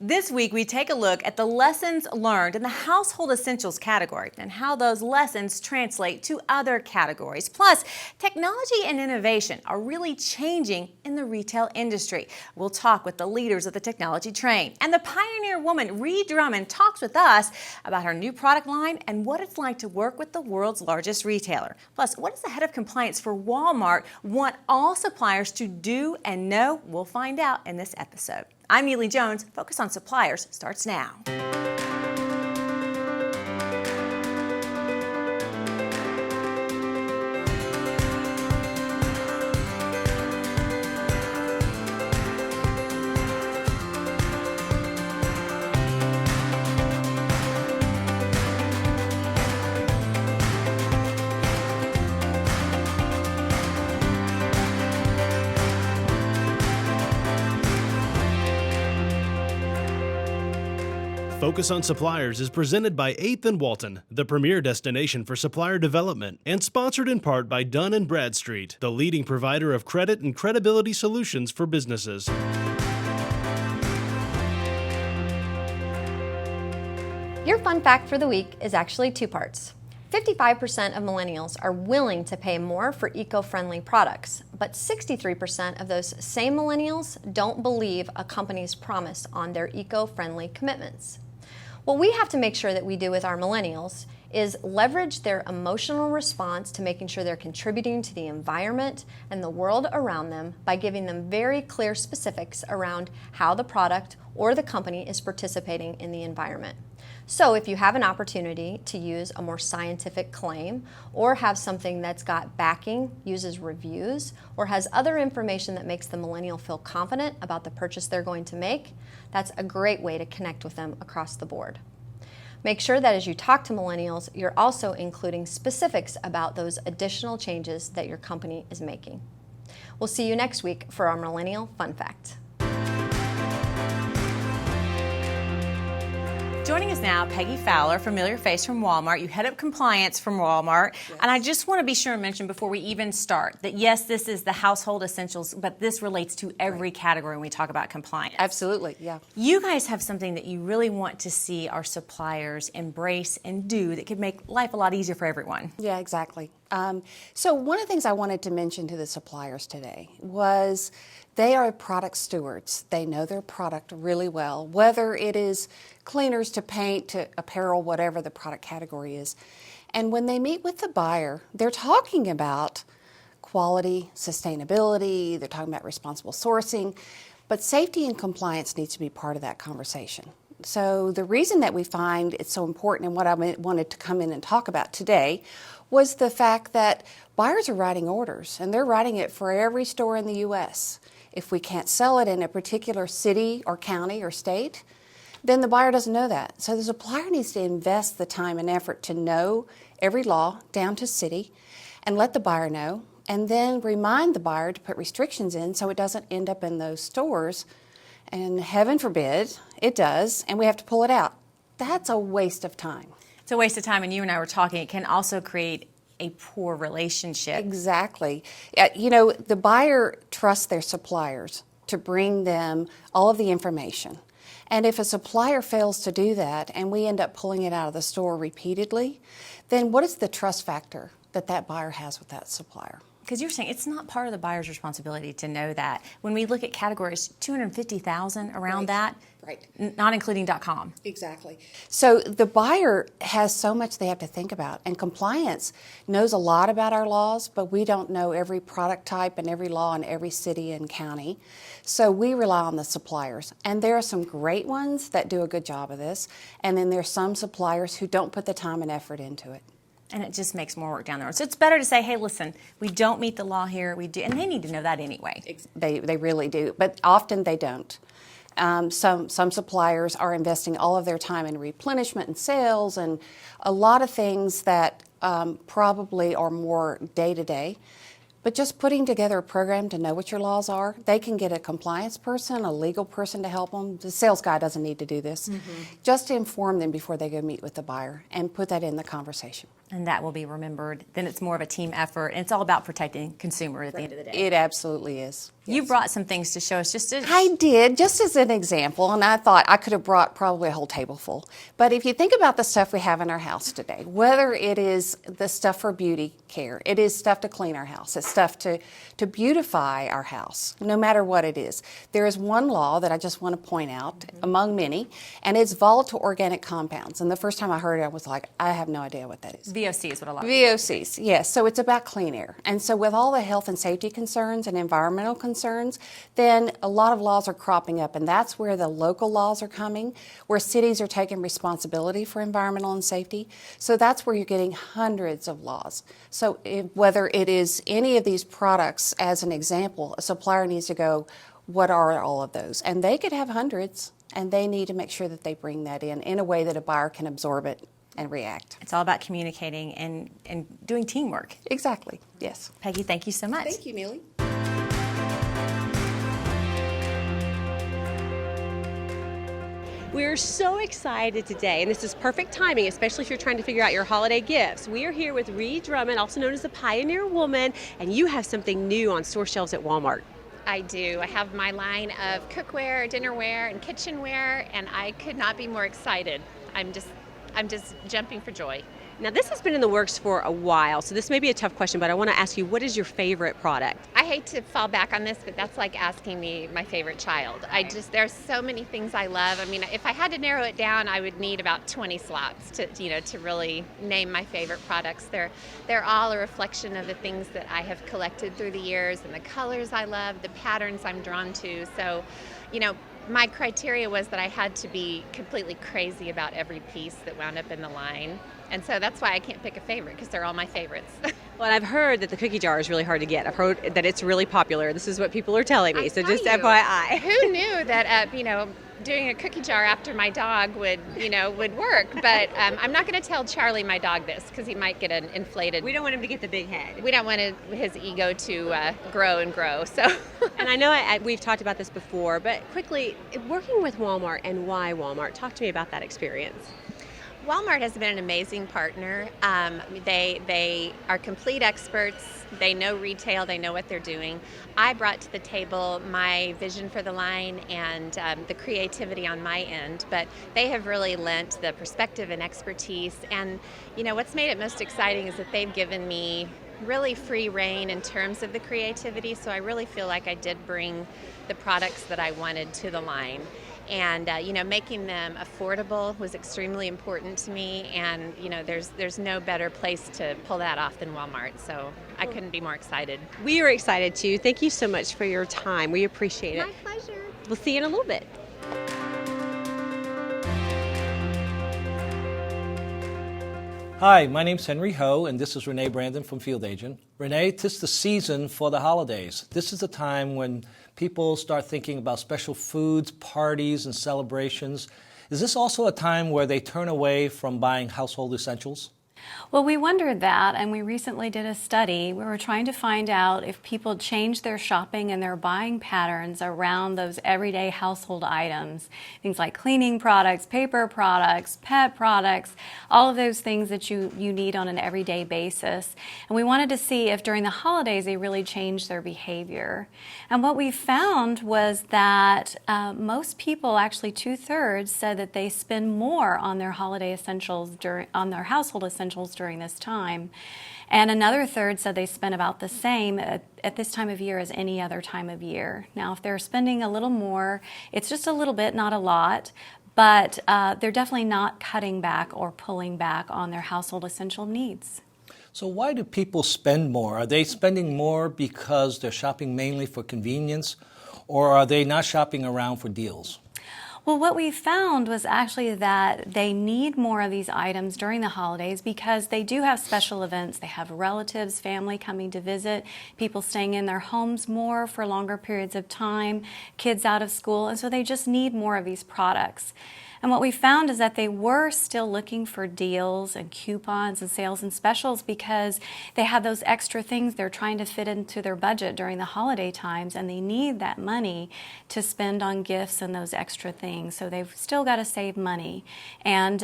This week, we take a look at the lessons learned in the household essentials category and how those lessons translate to other categories. Plus, technology and innovation are really changing in the retail industry. We'll talk with the leaders of the technology train. And the pioneer woman, Ree Drummond, talks with us about her new product line and what it's like to work with the world's largest retailer. Plus, what does the head of compliance for Walmart want all suppliers to do and know? We'll find out in this episode. I'm Neile Jones. Focus on Suppliers starts now. Focus on Suppliers is presented by 8th and Walton, the premier destination for supplier development, and sponsored in part by Dun & Bradstreet, the leading provider of credit and credibility solutions for businesses. Your fun fact for the week is actually two parts. 55% of millennials are willing to pay more for eco-friendly products, but 63% of those same millennials don't believe a company's promise on their eco-friendly commitments. What we have to make sure that we do with our millennials is leverage their emotional response to making sure they're contributing to the environment and the world around them by giving them very clear specifics around how the product or the company is participating in the environment. So if you have an opportunity to use a more scientific claim or have something that's got backing, uses reviews, or has other information that makes the millennial feel confident about the purchase they're going to make, that's a great way to connect with them across the board. Make sure that as you talk to millennials, you're also including specifics about those additional changes that your company is making. We'll see you next week for our Millennial Fun Fact. Joining us now, Peggy Fowler, familiar face from Walmart. You head up compliance from Walmart. Yes. And I just want to be sure and mention before we even start that yes, this is the household essentials, but this relates to every category when we talk about compliance. Absolutely, yeah. You guys have something that you really want to see our suppliers embrace and do that could make life a lot easier for everyone. Yeah, exactly. So one of the things I wanted to mention to the suppliers today was they are product stewards. They know their product really well, whether it is cleaners to paint to apparel, whatever the product category is. And when they meet with the buyer, they're talking about quality, sustainability, they're talking about responsible sourcing, but safety and compliance needs to be part of that conversation. So the reason that we find it's so important and what I wanted to come in and talk about today was the fact that buyers are writing orders, and they're writing it for every store in the U.S. If we can't sell it in a particular city or county or state, then the buyer doesn't know that. So the supplier needs to invest the time and effort to know every law down to city and let the buyer know, and then remind the buyer to put restrictions in so it doesn't end up in those stores, and heaven forbid it does, and we have to pull it out. That's a waste of time. It's a waste of time, and you and I were talking, it can also create a poor relationship. Exactly. You know, the buyer trusts their suppliers to bring them all of the information. And if a supplier fails to do that and we end up pulling it out of the store repeatedly, then what is the trust factor that that buyer has with that supplier? Because you're saying it's not part of the buyer's responsibility to know that. When we look at categories, 250,000 around that, right, not including .com. Exactly. So the buyer has so much they have to think about, and compliance knows a lot about our laws, but we don't know every product type and every law in every city and county. So we rely on the suppliers, and there are some great ones that do a good job of this, and then there's some suppliers who don't put the time and effort into it. And it just makes more work down the road. So it's better to say, hey, listen, we don't meet the law here. We do, and they need to know that anyway. They really do, but often they don't. Some suppliers are investing all of their time in replenishment and sales and a lot of things that probably are more day-to-day. But just putting together a program to know what your laws are, they can get a compliance person, a legal person to help them. The sales guy doesn't need to do this. Just to inform them before they go meet with the buyer and put that in the conversation. And that will be remembered. Then it's more of a team effort, and it's all about protecting consumer at the end of the day. It absolutely is. You brought some things to show us I did, just as an example, and I thought I could have brought probably a whole table full. But if you think about the stuff we have in our house today, whether it is the stuff for beauty care, it is stuff to clean our house, it's stuff to beautify our house, no matter what it is. There is one law that I just want to point out, among many, and it's volatile organic compounds. And the first time I heard it, I was like, I have no idea what that is. VOC is what a lot of VOCs, yes. So it's about clean air. And so with all the health and safety concerns and environmental concerns, then a lot of laws are cropping up. And that's where the local laws are coming, where cities are taking responsibility for environmental and safety. So that's where you're getting hundreds of laws. So whether it is any of these products, as an example, a supplier needs to go, what are all of those? And they could have hundreds, and they need to make sure that they bring that in a way that a buyer can absorb it and react. It's all about communicating and doing teamwork. Exactly, yes. Peggy, thank you so much. Thank you, Neile. We're so excited today, and this is perfect timing, especially if you're trying to figure out your holiday gifts. We are here with Ree Drummond, also known as the Pioneer Woman, and you have something new on store shelves at Walmart. I do. I have my line of cookware, dinnerware, and kitchenware, and I could not be more excited. I'm just jumping for joy. Now, this has been in the works for a while, so this may be a tough question, but I want to ask you, what is your favorite product? I hate to fall back on this, but that's like asking me my favorite child. There's so many things I love. I mean, if I had to narrow it down, I would need about 20 slots to really name my favorite products. They're all a reflection of the things that I have collected through the years and the colors I love, the patterns I'm drawn to. So, my criteria was that I had to be completely crazy about every piece that wound up in the line. And so that's why I can't pick a favorite, because they're all my favorites. Well, and I've heard that the cookie jar is really hard to get. I've heard that it's really popular. This is what people are telling me, so just FYI. Who knew that, doing a cookie jar after my dog would work? But I'm not going to tell Charlie, my dog, this, because he might get an inflated. We don't want him to get the big head. We don't want his ego to grow and grow. So. And I know we've talked about this before, but quickly, working with Walmart and why Walmart, talk to me about that experience. Walmart has been an amazing partner. They are complete experts. They know retail. They know what they're doing. I brought to the table my vision for the line and the creativity on my end, but they have really lent the perspective and expertise. And what's made it most exciting is that they've given me really free reign in terms of the creativity. So I really feel like I did bring the products that I wanted to the line. And making them affordable was extremely important to me, and there's no better place to pull that off than Walmart, so I couldn't be more excited. We are excited too. Thank you so much for your time. We appreciate it. My pleasure. We'll see you in a little bit. Hi, my name's Henry Ho, and this is Renee Brandon from Field Agent. Renee, tis the season for the holidays. This is the time when people start thinking about special foods, parties, and celebrations. Is this also a time where they turn away from buying household essentials? Well, we wondered that, and we recently did a study. We were trying to find out if people change their shopping and their buying patterns around those everyday household items, things like cleaning products, paper products, pet products, all of those things that you need on an everyday basis. And we wanted to see if during the holidays they really changed their behavior. And what we found was that most people, actually 2/3, said that they spend more on their holiday essentials on their household essentials during this time. And another third said they spent about the same at this time of year as any other time of year. Now, if they're spending a little more, it's just a little bit, not a lot, but they're definitely not cutting back or pulling back on their household essential needs. So why do people spend more? Are they spending more because they're shopping mainly for convenience, or are they not shopping around for deals? Well, what we found was actually that they need more of these items during the holidays because they do have special events. They have relatives, family coming to visit, people staying in their homes more for longer periods of time, kids out of school, and so they just need more of these products. And what we found is that they were still looking for deals and coupons and sales and specials because they had those extra things they're trying to fit into their budget during the holiday times, and they need that money to spend on gifts and those extra things. So they've still got to save money. And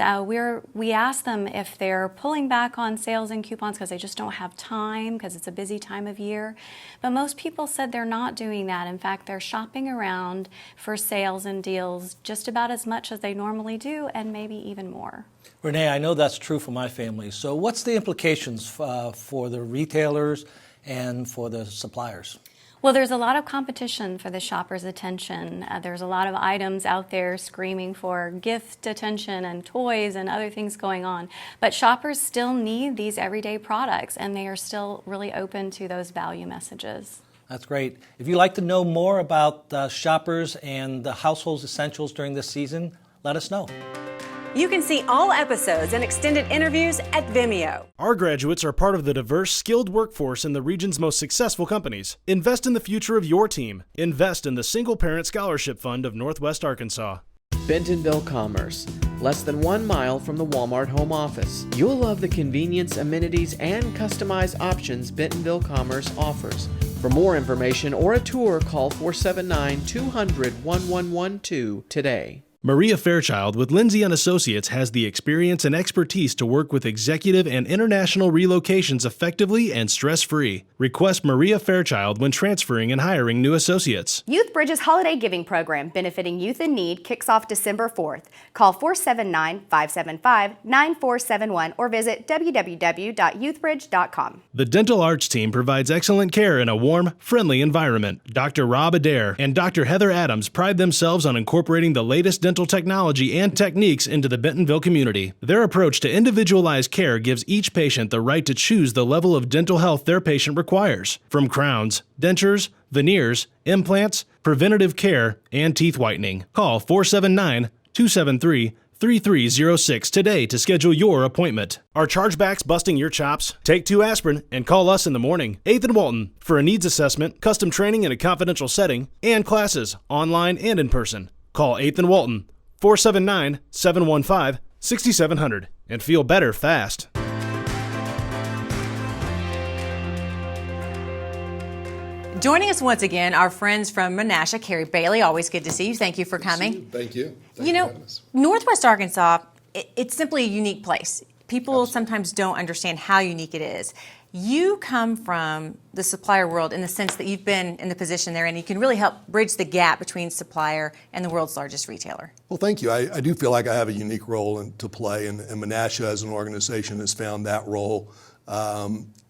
we asked them if they're pulling back on sales and coupons because they just don't have time because it's a busy time of year. But most people said they're not doing that. In fact, they're shopping around for sales and deals just about as much as they normally do, and maybe even more. Renee, I know that's true for my family. So what's the implications for the retailers and for the suppliers? Well, there's a lot of competition for the shopper's attention. There's a lot of items out there screaming for gift attention and toys and other things going on. But shoppers still need these everyday products, and they are still really open to those value messages. That's great. If you'd like to know more about shoppers and the household essentials during this season, let us know. You can see all episodes and extended interviews at Vimeo. Our graduates are part of the diverse, skilled workforce in the region's most successful companies. Invest in the future of your team. Invest in the Single Parent Scholarship Fund of Northwest Arkansas. Bentonville Commerce, less than 1 mile from the Walmart home office. You'll love the convenience, amenities, and customized options Bentonville Commerce offers. For more information or a tour, call 479-200-1112 today. Maria Fairchild with Lindsay & Associates has the experience and expertise to work with executive and international relocations effectively and stress-free. Request Maria Fairchild when transferring and hiring new associates. Youth Bridges Holiday Giving Program benefiting youth in need kicks off December 4th. Call 479-575-9471 or visit www.youthbridge.com. The Dental Arts team provides excellent care in a warm, friendly environment. Dr. Rob Adair and Dr. Heather Adams pride themselves on incorporating the latest dental technology and techniques into the Bentonville community. Their approach to individualized care gives each patient the right to choose the level of dental health their patient requires, from crowns, dentures, veneers, implants, preventative care, and teeth whitening. Call 479-273-3306 today to schedule your appointment. Are chargebacks busting your chops? Take 2 aspirin and call us in the morning. 8th and Walton for a needs assessment, custom training in a confidential setting, and classes, online and in person. Call 8th and Walton, 479-715-6700, and feel better fast. Joining us once again, our friends from Menasha, Kerry Bailey. Always good to see you. Thank you for coming. Thank you. You know, Northwest Arkansas, it's simply a unique place. People sometimes don't understand how unique it is. You come from the supplier world in the sense that you've been in the position there, and you can really help bridge the gap between supplier and the world's largest retailer. Well, thank you. I do feel like I have a unique role to play, and Menasha as an organization has found that role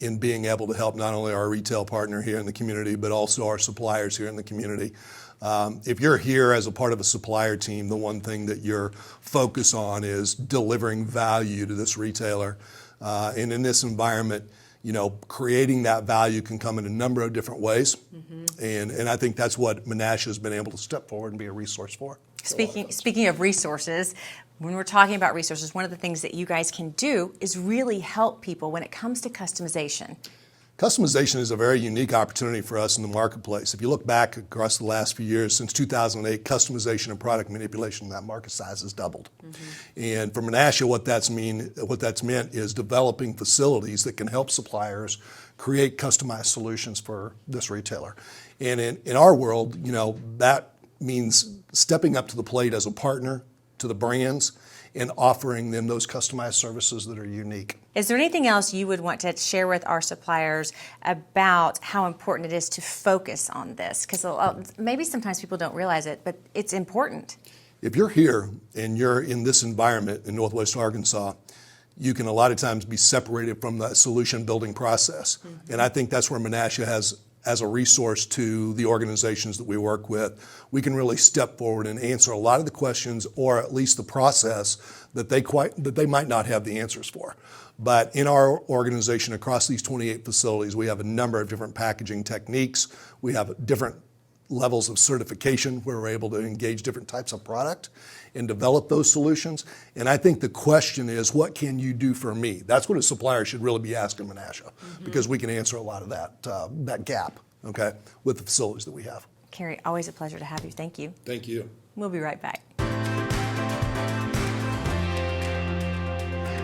in being able to help not only our retail partner here in the community, but also our suppliers here in the community. If you're here as a part of a supplier team, the one thing that you're focused on is delivering value to this retailer. And in this environment, you know, creating that value can come in a number of different ways. And I think that's what Menasha has been able to step forward and be a resource for. Speaking of resources, when we're talking about resources, one of the things that you guys can do is really help people when it comes to customization. Customization is a very unique opportunity for us in the marketplace. If you look back across the last few years, since 2008, customization and product manipulation in that market size has doubled. And for Menasha, what that's meant is developing facilities that can help suppliers create customized solutions for this retailer. And in our world, you know, that means stepping up to the plate as a partner to the brands and offering them those customized services that are unique. Is there anything else you would want to share with our suppliers about how important it is to focus on this? Because maybe sometimes people don't realize it, but it's important. If you're here and you're in this environment in Northwest Arkansas, you can a lot of times be separated from the solution building process. And I think that's where Menasha has, as a resource to the organizations that we work with, we can really step forward and answer a lot of the questions, or at least the process that they might not have the answers for. But in our organization across these 28 facilities, we have a number of different packaging techniques. We have different levels of certification where we're able to engage different types of product and develop those solutions. And I think the question is, what can you do for me? That's what a supplier should really be asking Menasha, because we can answer a lot of that gap, okay, with the facilities that we have. Kerry, always a pleasure to have you. Thank you. Thank you. We'll be right back.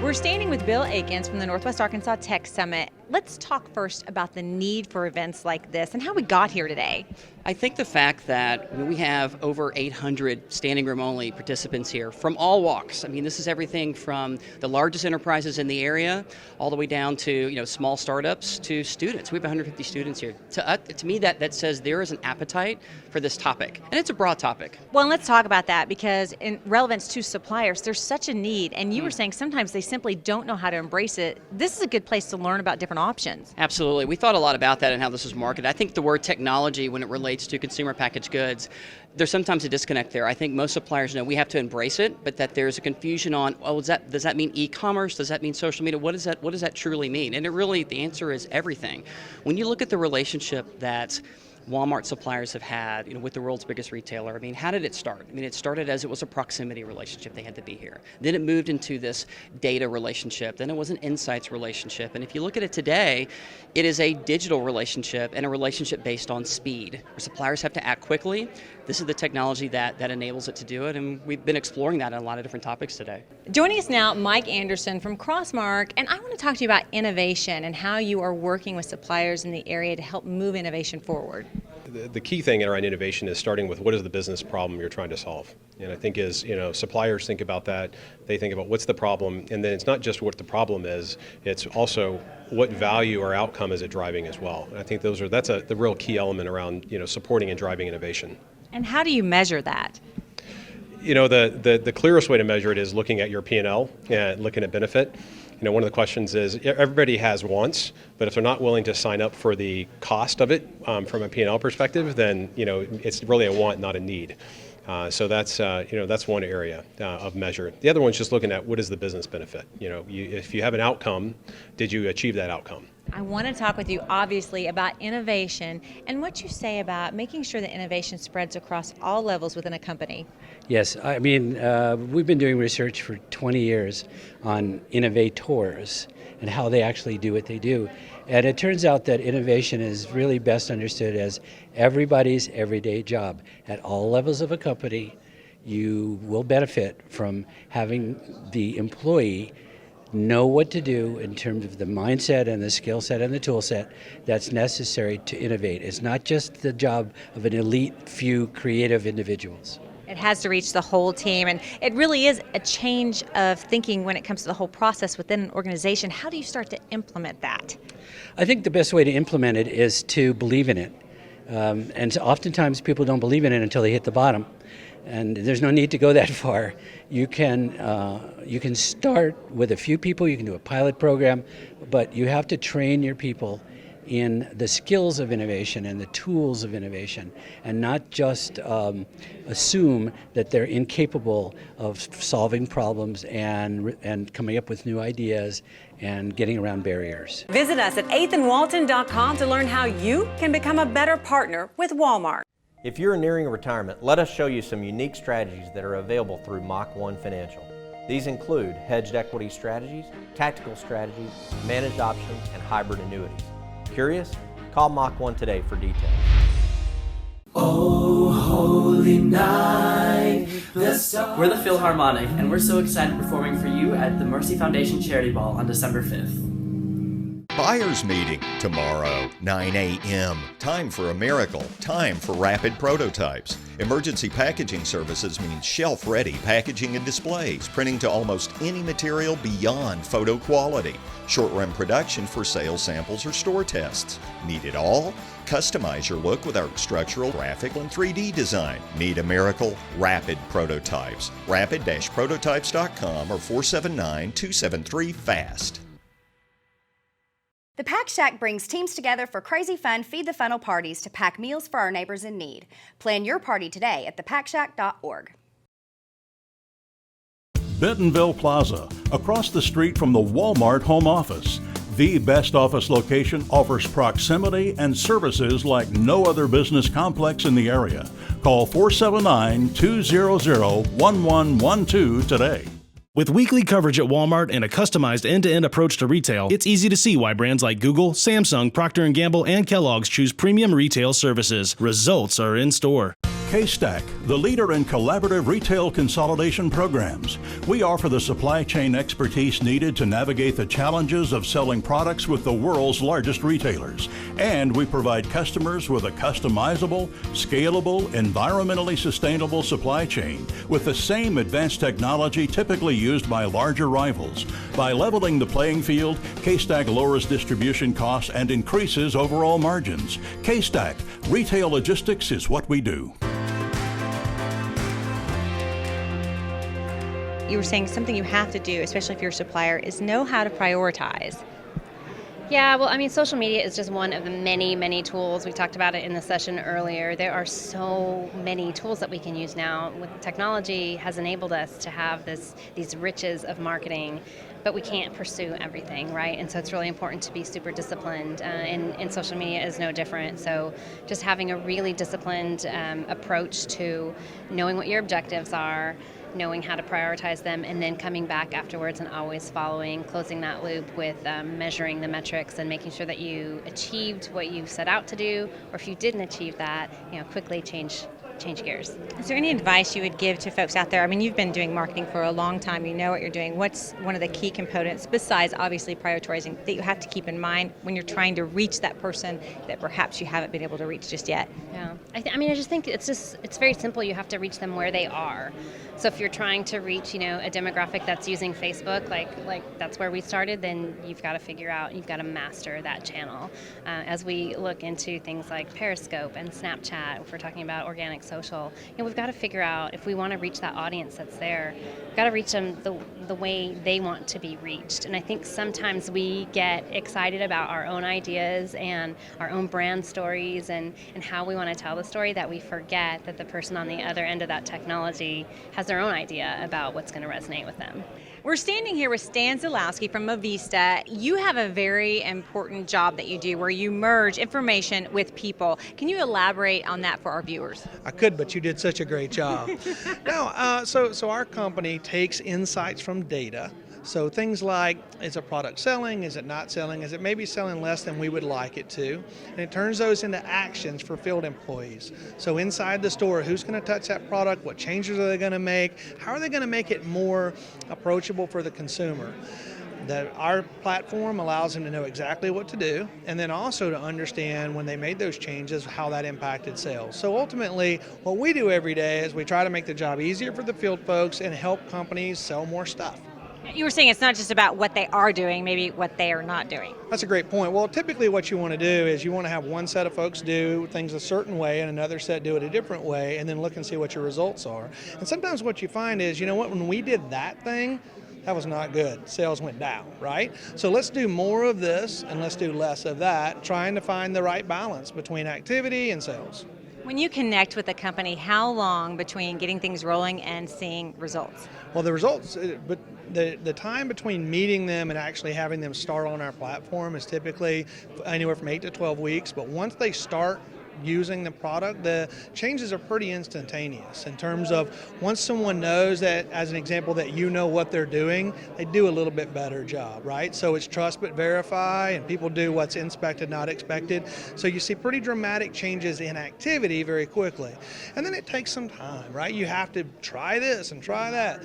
We're standing with Bill Akins from the Northwest Arkansas Tech Summit. Let's talk first about the need for events like this and how we got here today. I think the fact that we have over 800 standing room only participants here from all walks. I mean, this is everything from the largest enterprises in the area all the way down to small startups to students. We have 150 students here. To me, that says there is an appetite for this topic, and it's a broad topic. Well, and let's talk about that because in relevance to suppliers, there's such a need, and you were saying sometimes they simply don't know how to embrace it. This is a good place to learn about different options. Absolutely. We thought a lot about that and how this was marketed. I think the word technology, when it relates to consumer packaged goods, there's sometimes a disconnect there. I think most suppliers know we have to embrace it, but that there's a confusion on, does that mean e-commerce? Does that mean social media? What does that truly mean? And the answer is everything. When you look at the relationship that Walmart suppliers have had, with the world's biggest retailer. I mean, how did it start? I mean, it started as it was a proximity relationship. They had to be here. Then it moved into this data relationship. Then it was an insights relationship. And if you look at it today, it is a digital relationship and a relationship based on speed, where suppliers have to act quickly. This is the technology that enables it to do it, and we've been exploring that on a lot of different topics today. Joining us now, Mike Anderson from Crossmark, and I want to talk to you about innovation and how you are working with suppliers in the area to help move innovation forward. The key thing around innovation is starting with what is the business problem you're trying to solve. And I think suppliers think about that. They think about what's the problem, and then it's not just what the problem is, it's also what value or outcome is it driving as well. And I think that's the real key element around supporting and driving innovation. And how do you measure that? The clearest way to measure it is looking at your P&L and looking at benefit. One of the questions is everybody has wants, but if they're not willing to sign up for the cost of it from a P&L perspective, then it's really a want, not a need. So that's one area of measure. The other one's just looking at what is the business benefit. If you have an outcome, did you achieve that outcome? I want to talk with you, obviously, about innovation and what you say about making sure that innovation spreads across all levels within a company. Yes, I mean, we've been doing research for 20 years on innovators and how they actually do what they do. And it turns out that innovation is really best understood as everybody's everyday job. At all levels of a company, you will benefit from having the employee know what to do in terms of the mindset and the skill set and the tool set that's necessary to innovate. It's not just the job of an elite few creative individuals. It has to reach the whole team, and it really is a change of thinking when it comes to the whole process within an organization. How do you start to implement that? I think the best way to implement it is to believe in it. And so oftentimes people don't believe in it until they hit the bottom. And there's no need to go that far. You can start with a few people, you can do a pilot program, but you have to train your people in the skills of innovation and the tools of innovation, and not just assume that they're incapable of solving problems and coming up with new ideas and getting around barriers. Visit us at 8thandwalton.com to learn how you can become a better partner with Walmart. If you're nearing retirement, let us show you some unique strategies that are available through Mach 1 Financial. These include hedged equity strategies, tactical strategies, managed options, and hybrid annuities. Curious? Call Mach 1 today for details. Oh, holy night, We're the Philharmonic, and we're so excited performing for you at the Mercy Foundation Charity Ball on December 5th. Buyers meeting tomorrow, 9 a.m. Time for a miracle. Time for rapid prototypes. Emergency packaging services means shelf-ready packaging and displays, printing to almost any material beyond photo quality. Short-run production for sales samples or store tests. Need it all? Customize your look with our structural, graphic, and 3D design. Need a miracle? Rapid Prototypes. Rapid-prototypes.com or 479-273-FAST. The Pack Shack brings teams together for crazy fun Feed the Funnel parties to pack meals for our neighbors in need. Plan your party today at thepackshack.org. Bentonville Plaza, across the street from the Walmart home office. The best office location offers proximity and services like no other business complex in the area. Call 479-200-1112 today. With weekly coverage at Walmart and a customized end-to-end approach to retail, it's easy to see why brands like Google, Samsung, Procter & Gamble, and Kellogg's choose premium retail services. Results are in store. K-Stack, the leader in collaborative retail consolidation programs. We offer the supply chain expertise needed to navigate the challenges of selling products with the world's largest retailers. And we provide customers with a customizable, scalable, environmentally sustainable supply chain with the same advanced technology typically used by larger rivals. By leveling the playing field, K-Stack lowers distribution costs and increases overall margins. K-Stack, retail logistics is what we do. You were saying something you have to do, especially if you're a supplier, is know how to prioritize. Yeah, well, I mean, social media is just one of the many, many tools. We talked about it in the session earlier. There are so many tools that we can use now. With technology has enabled us to have these riches of marketing, but we can't pursue everything, right? And so it's really important to be super disciplined, and social media is no different. So just having a really disciplined approach to knowing what your objectives are, knowing how to prioritize them, and then coming back afterwards and always closing that loop with measuring the metrics and making sure that you achieved what you set out to do, or if you didn't achieve that, quickly change gears. Is there any advice you would give to folks out there? I mean, you've been doing marketing for a long time. You know what you're doing. What's one of the key components, besides obviously prioritizing, that you have to keep in mind when you're trying to reach that person that perhaps you haven't been able to reach just yet? Yeah, I just think it's very simple. You have to reach them where they are. So if you're trying to reach, a demographic that's using Facebook, like that's where we started, then you've got to master that channel. As we look into things like Periscope and Snapchat, if we're talking about organic social, we've got to figure out if we want to reach that audience that's there, we've got to reach them the way they want to be reached. And I think sometimes we get excited about our own ideas and our own brand stories and how we want to tell the story, that we forget that the person on the other end of that technology has their own idea about what's going to resonate with them. We're standing here with Stan Zylowski from Movista. You have a very important job that you do where you merge information with people. Can you elaborate on that for our viewers? I could, but you did such a great job. So our company takes insights from data. So things like, is a product selling? Is it not selling? Is it maybe selling less than we would like it to? And it turns those into actions for field employees. So inside the store, who's going to touch that product? What changes are they going to make? How are they going to make it more approachable for the consumer? Our platform allows them to know exactly what to do, and then also to understand when they made those changes, how that impacted sales. So ultimately, what we do every day is we try to make the job easier for the field folks and help companies sell more stuff. You were saying it's not just about what they are doing, maybe what they are not doing. That's a great point. Well, typically what you want to do is you want to have one set of folks do things a certain way and another set do it a different way, and then look and see what your results are. And sometimes what you find is, when we did that thing, that was not good. Sales went down, right? So let's do more of this and let's do less of that, trying to find the right balance between activity and sales. When you connect with a company, how long between getting things rolling and seeing results? Well, the results, but the time between meeting them and actually having them start on our platform is typically anywhere from 8 to 12 weeks. But once they start using the product, the changes are pretty instantaneous in terms of once someone knows that, as an example, that you know what they're doing, they do a little bit better job, right? So it's trust but verify, and people do what's inspected, not expected. So you see pretty dramatic changes in activity very quickly. And then it takes some time, right? You have to try this and try that.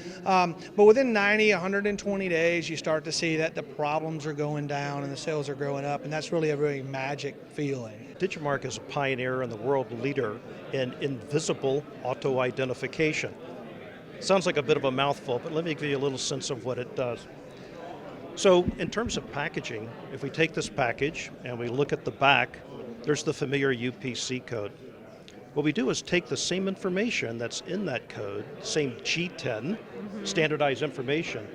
But within 90, 120 days, you start to see that the problems are going down and the sales are growing up, and that's really a very magic feeling. Digimarc is a pioneer and the world leader in invisible auto-identification. Sounds like a bit of a mouthful, but let me give you a little sense of what it does. So in terms of packaging, if we take this package and we look at the back, there's the familiar UPC code. What we do is take the same information that's in that code, same G10, standardized information,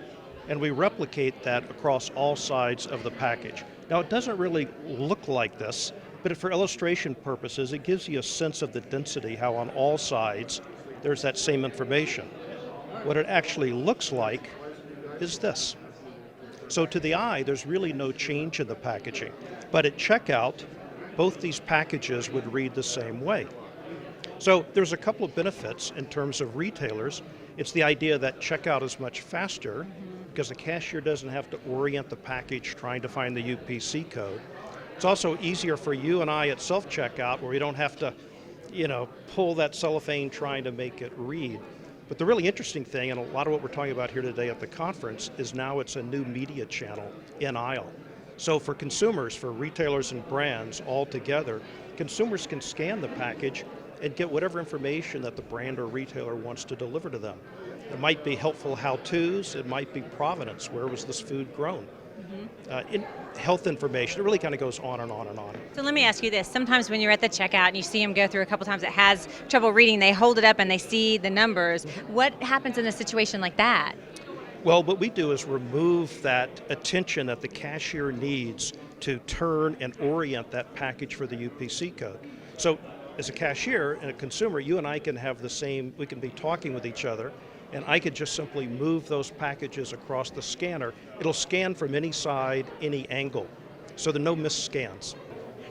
and we replicate that across all sides of the package. Now it doesn't really look like this, but for illustration purposes, it gives you a sense of the density, how on all sides there's that same information. What it actually looks like is this. So to the eye, there's really no change in the packaging. But at checkout, both these packages would read the same way. So there's a couple of benefits in terms of retailers. It's the idea that checkout is much faster because the cashier doesn't have to orient the package trying to find the UPC code. It's also easier for you and I at self-checkout where we don't have to, pull that cellophane trying to make it read. But the really interesting thing, and a lot of what we're talking about here today at the conference, is now it's a new media channel in aisle. So for consumers, for retailers and brands all together, consumers can scan the package and get whatever information that the brand or retailer wants to deliver to them. It might be helpful how-tos, it might be provenance, where was this food grown? In health information, it really kind of goes on and on and on. So let me ask you this. Sometimes when you're at the checkout and you see them go through a couple times, it has trouble reading, they hold it up and they see the numbers. What happens in a situation like that? Well, what we do is remove that attention that the cashier needs to turn and orient that package for the UPC code. So as a cashier and a consumer, you and I can have we can be talking with each other, and I could just simply move those packages across the scanner. It'll scan from any side, any angle. So there are no missed scans.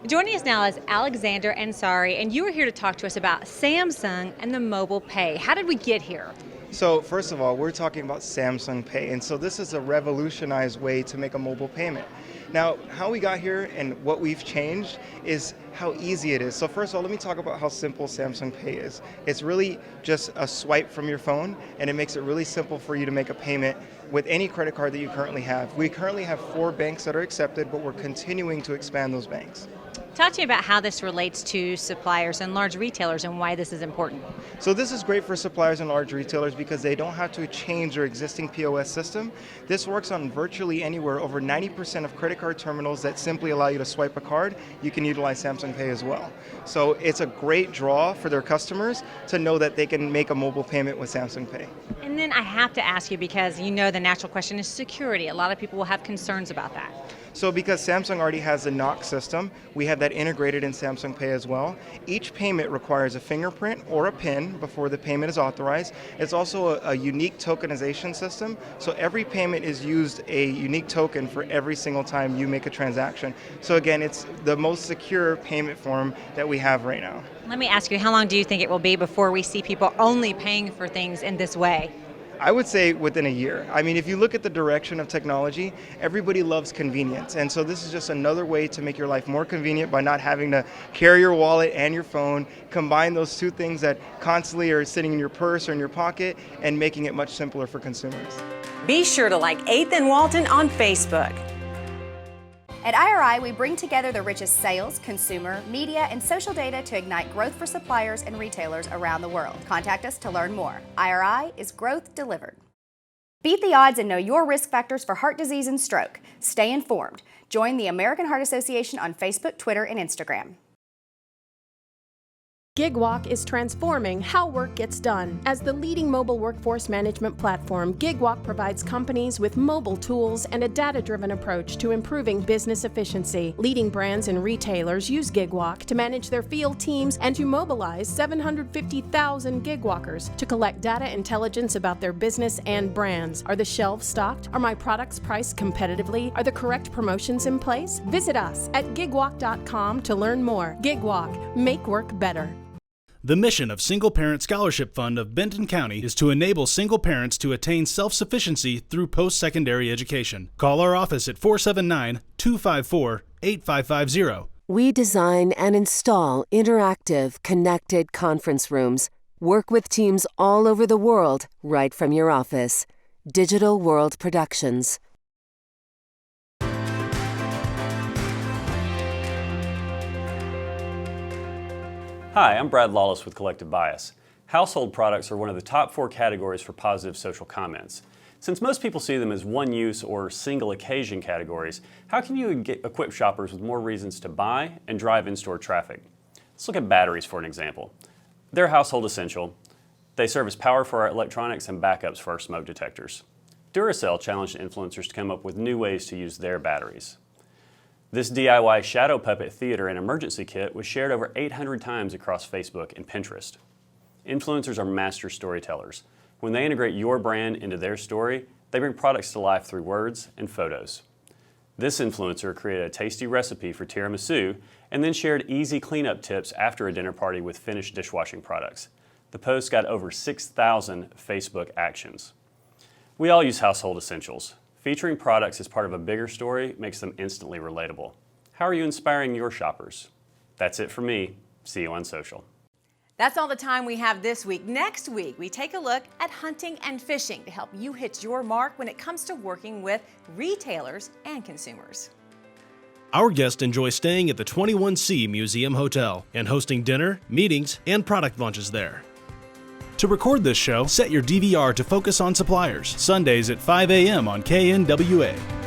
Joining us now is Alexander Ansari, and you are here to talk to us about Samsung and the mobile pay. How did we get here? So first of all, we're talking about Samsung Pay, and so this is a revolutionized way to make a mobile payment. Now, how we got here and what we've changed is how easy it is. So first of all, let me talk about how simple Samsung Pay is. It's really just a swipe from your phone, and it makes it really simple for you to make a payment with any credit card that you currently have. We currently have 4 banks that are accepted, but we're continuing to expand those banks. Talk to me about how this relates to suppliers and large retailers and why this is important. So this is great for suppliers and large retailers because they don't have to change their existing POS system. This works on virtually anywhere. Over 90% of credit card terminals that simply allow you to swipe a card, you can utilize Samsung Pay as well. So it's a great draw for their customers to know that they can make a mobile payment with Samsung Pay. And then I have to ask you, because you know the natural question is security. A lot of people will have concerns about that. So because Samsung already has a knock system, we have that integrated in Samsung Pay as well. Each payment requires a fingerprint or a PIN before the payment is authorized. It's also a unique tokenization system, so every payment is used a unique token for every single time you make a transaction. So again, it's the most secure payment form that we have right now. Let me ask you, how long do you think it will be before we see people only paying for things in this way? I would say within a year. I mean, if you look at the direction of technology, everybody loves convenience. And so this is just another way to make your life more convenient by not having to carry your wallet and your phone, combine those two things that constantly are sitting in your purse or in your pocket, and making it much simpler for consumers. Be sure to like 8th and Walton on Facebook. At IRI, we bring together the richest sales, consumer, media, and social data to ignite growth for suppliers and retailers around the world. Contact us to learn more. IRI is growth delivered. Beat the odds and know your risk factors for heart disease and stroke. Stay informed. Join the American Heart Association on Facebook, Twitter, and Instagram. GigWalk is transforming how work gets done. As the leading mobile workforce management platform, GigWalk provides companies with mobile tools and a data-driven approach to improving business efficiency. Leading brands and retailers use GigWalk to manage their field teams and to mobilize 750,000 GigWalkers to collect data intelligence about their business and brands. Are the shelves stocked? Are my products priced competitively? Are the correct promotions in place? Visit us at gigwalk.com to learn more. GigWalk, make work better. The mission of Single Parent Scholarship Fund of Benton County is to enable single parents to attain self-sufficiency through post-secondary education. Call our office at 479-254-8550. We design and install interactive, connected conference rooms. Work with teams all over the world, right from your office. Digital World Productions. Hi, I'm Brad Lawless with Collective Bias. Household products are one of the top 4 categories for positive social comments. Since most people see them as one-use or single occasion categories, how can you equip shoppers with more reasons to buy and drive in-store traffic? Let's look at batteries for an example. They're a household essential. They serve as power for our electronics and backups for our smoke detectors. Duracell challenged influencers to come up with new ways to use their batteries. This DIY shadow puppet theater and emergency kit was shared over 800 times across Facebook and Pinterest. Influencers are master storytellers. When they integrate your brand into their story, they bring products to life through words and photos. This influencer created a tasty recipe for tiramisu and then shared easy cleanup tips after a dinner party with finished dishwashing products. The post got over 6,000 Facebook actions. We all use household essentials. Featuring products as part of a bigger story makes them instantly relatable. How are you inspiring your shoppers? That's it for me. See you on social. That's all the time we have this week. Next week, we take a look at hunting and fishing to help you hit your mark when it comes to working with retailers and consumers. Our guests enjoy staying at the 21C Museum Hotel and hosting dinner, meetings, and product launches there. To record this show, set your DVR to Focus on Suppliers, Sundays at 5 a.m. on KNWA.